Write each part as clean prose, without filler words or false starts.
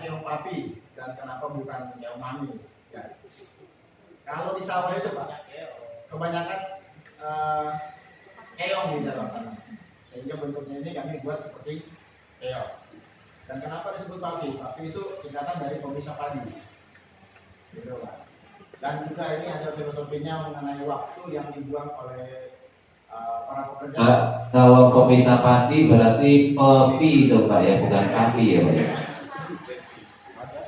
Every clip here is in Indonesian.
keong papi dan kenapa bukan keong mami? Ya. Kalau di sawah itu Pak, kebanyakan keong di dalam tanah, sehingga bentuknya ini kami buat seperti keong. Dan kenapa disebut papi? Papi itu singkatan dari pemisah padi, gitu Pak. Dan juga ini ada filosofinya mengenai waktu yang dibuang oleh para pekerja. Kalau pemisah padi berarti pepi itu Pak ya, bukan papi ya Pak ya.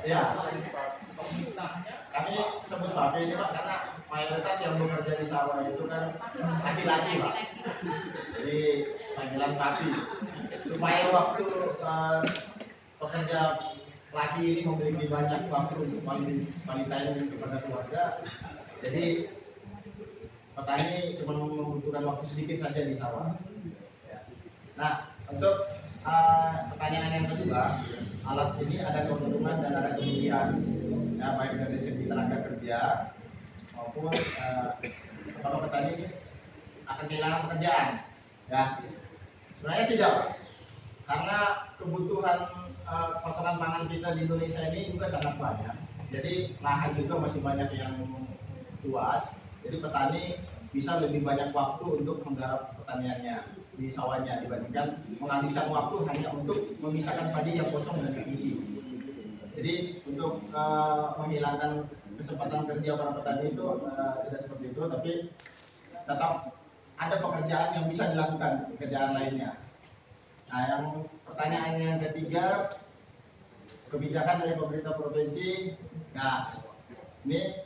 Ya, kami sebut papi ini Pak karena mayoritas yang bekerja di sawah itu kan laki-laki Pak. Jadi panggilan papi supaya waktu pekerja laki ini memiliki banyak waktu untuk quality time kepada keluarga. Jadi petani cuma membutuhkan waktu sedikit saja di sawah. Ya. Nah, untuk pertanyaan yang kedua, alat ini ada keuntungan dan ada kerugian, ya, baik dari segi tenaga kerja maupun kalau petani akan kehilangan pekerjaan. Ya, sebenarnya tidak, karena kebutuhan pasokan pangan kita di Indonesia ini juga sangat banyak. Jadi lahan juga masih banyak yang luas. Jadi petani bisa lebih banyak waktu untuk menggarap pertaniannya di sawahnya dibandingkan menghabiskan waktu hanya untuk memisahkan padi yang kosong dan terisi. Jadi untuk menghilangkan kesempatan kerja para petani itu tidak seperti itu, tapi tetap ada pekerjaan yang bisa dilakukan pekerjaan lainnya. Nah, yang pertanyaan yang ketiga, kebijakan dari pemerintah provinsi. Nah, ini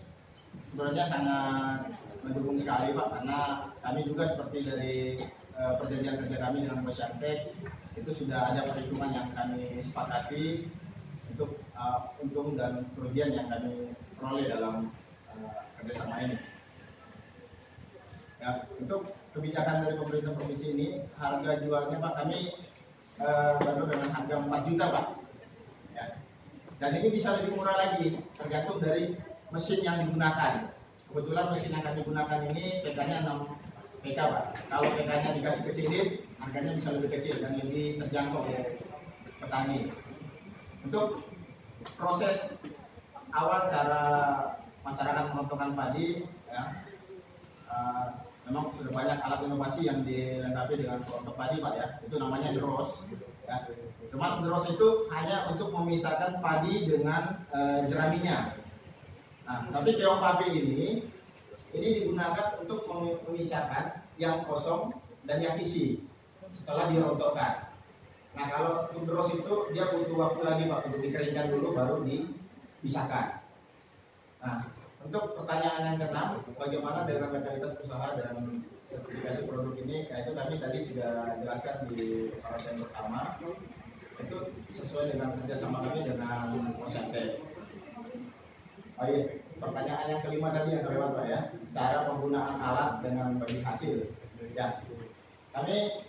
sebenarnya sangat mendukung sekali Pak, karena kami juga seperti dari perjanjian kerja kami dengan Posyantek itu sudah ada perhitungan yang kami sepakati untuk untung dan kerugian yang kami peroleh dalam kerjasama ini. Ya, untuk kebijakan dari pemerintah provinsi ini, harga jualnya Pak kami baru dengan harga 4 juta Pak. Ya. Dan ini bisa lebih murah lagi tergantung dari mesin yang digunakan. Kebetulan mesin yang kami gunakan ini PK-nya 6 PK Pak. Kalau PK-nya dikasih kecilin, harganya bisa lebih kecil dan lebih terjangkau oleh petani. Untuk proses awal cara masyarakat mengontongkan padi, ya, memang sudah banyak alat inovasi yang dilengkapi dengan pelontok padi Pak ya. Itu namanya dros. Ya. Cuman dros itu hanya untuk memisahkan padi dengan jeraminya. Nah, tapi keong papi ini digunakan untuk memisahkan yang kosong dan yang isi setelah dirontokkan. Nah, kalau untuk dros itu dia butuh waktu lagi Pak untuk dikeringkan dulu baru dipisahkan. Nah, untuk pertanyaan yang keenam, bagaimana dengan legalitas usaha dan sertifikasi produk ini? Nah, itu kami tadi sudah jelaskan di pertanyaan pertama. Itu sesuai dengan kerjasama kami dengan Posyantek. Baik, pertanyaan yang kelima tadi yang terlewat Pak ya, cara penggunaan alat dengan bagi hasil. Ya, kami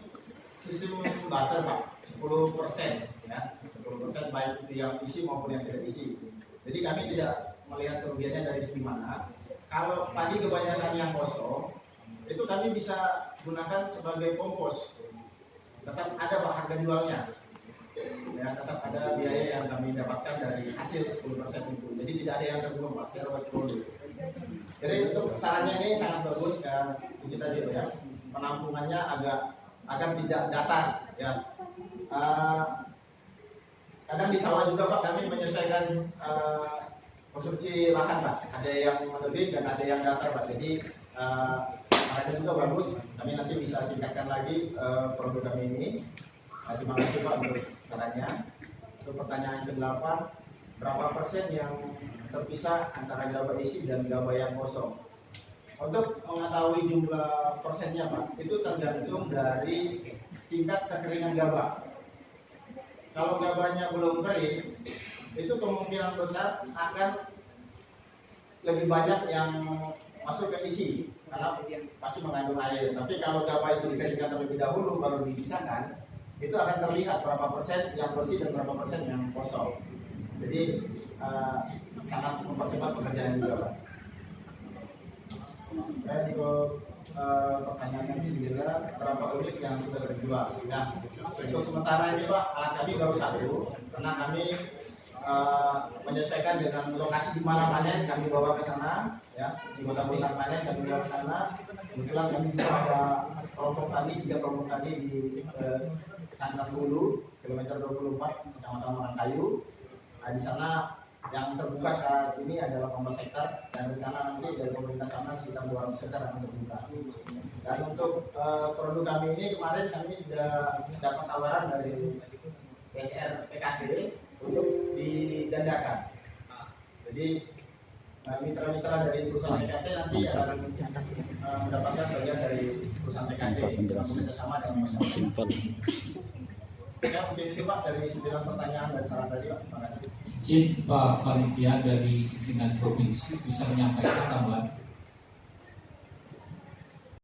sistem barter Pak, 10% ya, 10% baik itu yang isi maupun yang tidak isi. Jadi kami tidak melihat kerugiannya dari segi mana. Kalau padi kebanyakan yang kosong, itu kami bisa gunakan sebagai kompos. Tetap ada Pak harga jualnya. Ya, tetap ada biaya yang kami dapatkan dari hasil 10% itu. Jadi tidak ada yang terbuang Pak, secara wajar. Jadi untuk sarannya ini sangat bagus ya, itu tadi ya. Penampungannya agar tidak datar ya. Kadang di sawah juga Pak kami menyesuaikan konstruksi lahan Pak. Ada yang lebih dan ada yang datar Pak. Jadi caranya juga bagus. Kami nanti bisa tingkatkan lagi produk kami ini. Terima kasih Pak untuk caranya. Untuk pertanyaan ke-8, berapa persen yang terpisah antara gabah isi dan gabah yang kosong? Untuk mengetahui jumlah persennya Pak, itu tergantung dari tingkat kekeringan gabah. Kalau gabahnya belum kering, itu kemungkinan besar akan lebih banyak yang masuk ke isi karena pasti mengandung air. Tapi kalau gabah itu dikeringkan terlebih dahulu baru dipisahkan, itu akan terlihat berapa persen yang bersih dan berapa persen yang kosong. Jadi sangat mempercepat pekerjaan juga Pak. Dan untuk pertanyaan yang kedua, berapa unit yang sudah terjual? Nah, untuk sementara ini Pak, alat kami baru 1 karena kami menyesuaikan dengan lokasi di mana panen kami bawa ke sana, ya di kota-kota panen kami bawa ke sana. Kebetulan kami juga ada kelompok tadi, 3 kelompok tadi di Sangkan Hulu, kilometer 24, Kecamatan Marangkayu. Nah, di sana yang terbuka saat ini adalah 18 hektar dan rencana nanti dari pemerintah sana sekitar 200 hektar akan terbuka. Dan untuk produk kami ini kemarin kami sudah dapat tawaran dari PSR PKD untuk digandakan. Jadi mitra-mitra dari perusahaan PKD nanti akan mendapatkan bagian dari perusahaan PKD bekerjasama dengan masyarakat. Ya, mungkin itu Pak dari 9 pertanyaan dan saran tadi Pak. Terima kasih. Izin Pak Panitia dari Dinas Provinsi bisa menyampaikan tambahan.